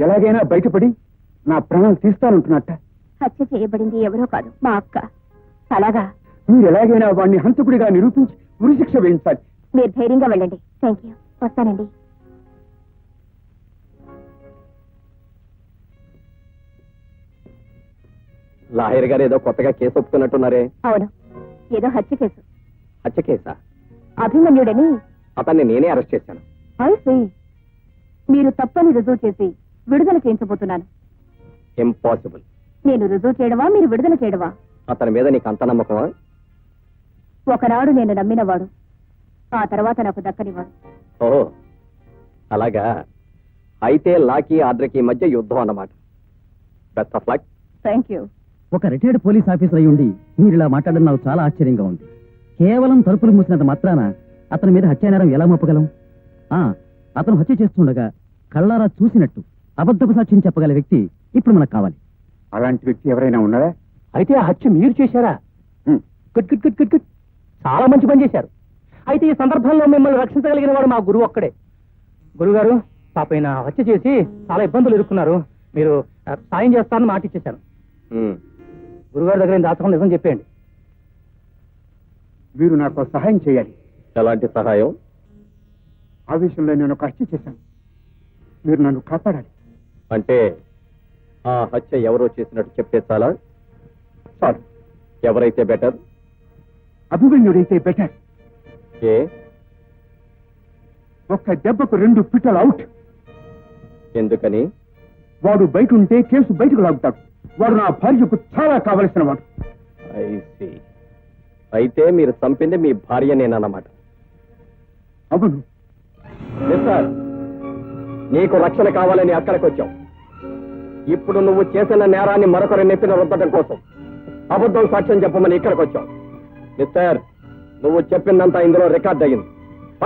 ఎలాగైనా బయటపడి నా ప్రాణాలు తీస్తానంటున్నట్ట. హత్య చేయబడింది ఎవరో కాదు, మా అక్క. అలాగా? మీరు ఎలాగైనా వాడిని హంతకుడిగా నిరూపించి ఉరిశిక్ష వేయించాలి. మీరు ధైర్యంగా వెళ్ళండి. Thank you. వస్తానండి. లాయర్ గారు ఏదో కొత్తగా కేసు ఒప్పుకున్నట్టున్నారే? అవును, ఏదో హత్య కేసు. హత్య కేసా? అభిమన్యుడని అతన్ని నేనే అరెస్ట్ చేశాను. ఐసీ. మీరు తప్పని రుజువు చేసి విడుదల చేయించబోతున్నాను. ఇంపాసిబుల్. నేను రుజువు చేయడమా, మీరు విడుదల చేయడమా? అతని మీద నీకు అంత నమ్మకమా? ఒకనాడు నేను నమ్మినవాడు, ఆ తర్వాత నాకు దక్కనివాడు. ఓహో, అలాగా. అయితే లాకి ఆర్డర్కి మధ్య యుద్ధం అన్నమాట. Best of luck. Thank you. ఒక రిటైర్డ్ పోలీస్ ఆఫీసర్ అయి ఉండి మీరు ఇలా మాట్లాడడం నాకు చాలా ఆశ్చర్యంగా ఉంది. కేవలం తలుపులు మూసినంత మాత్రాన అతని మీద హత్యానేరం ఎలా మోపగలం? అతను హత్య చేస్తుండగా కళ్ళారా చూసినట్టు అబద్ధపు సాక్ష్యం చెప్పగల వ్యక్తి ఇప్పుడు మనకు కావాలి. అలాంటి వ్యక్తి ఎవరైనా ఉన్నారా? అయితే ఆ హత్య మీరు చేశారా? Good good good good good. చాలా మంచి పని చేశారు. అయితే ఈ సందర్భంలో మిమ్మల్ని రక్షించగలిగిన వాడు మా గురువు ఒక్కడే. గురుగారు, పాపైన హత్య చేసి చాలా ఇబ్బందులు ఎదుర్కొన్నారు. మీరు సాయం చేస్తారని మాట ఇచ్చేశాను. గురుగారి దగ్గర దాచకుండా నిజం చెప్పేయండి. మీరు నాకు సహాయం చేయాలి. ఎలాంటి సహాయం? ఆ విషయంలో నేను ఒక హత్య చేశాను. మీరు నన్ను కాపాడాలి. అంటే ఆ హత్య ఎవరో చేసినట్టు చెప్తే చాలా? చాలు. ఎవరైతే బెటర్? అభిమన్యుడైతే బెటర్. ఏ? ఒక్క దెబ్బకు 2 పిట్టలు అవుట్. ఎందుకని? వాడు బయట ఉంటే కేసు బయటకు లాగుతాడు. వాడు నా భార్యకు చాలా కావలసిన వాడు. I see. అయితే మీరు చంపింది మీ భార్యనేనన్నమాట. అవును. మిస్టర్, నీకు రక్షణ కావాలని అక్కడికి వచ్చావు. ఇప్పుడు నువ్వు చేసిన నేరాన్ని మరొకరి నెత్తిన రుద్దడం కోసం అబద్ధం సాక్ష్యం చెప్పమని ఇక్కడికి వచ్చావు. మిస్టర్, నువ్వు చెప్పిందంతా ఇందులో రికార్డ్ అయ్యింది.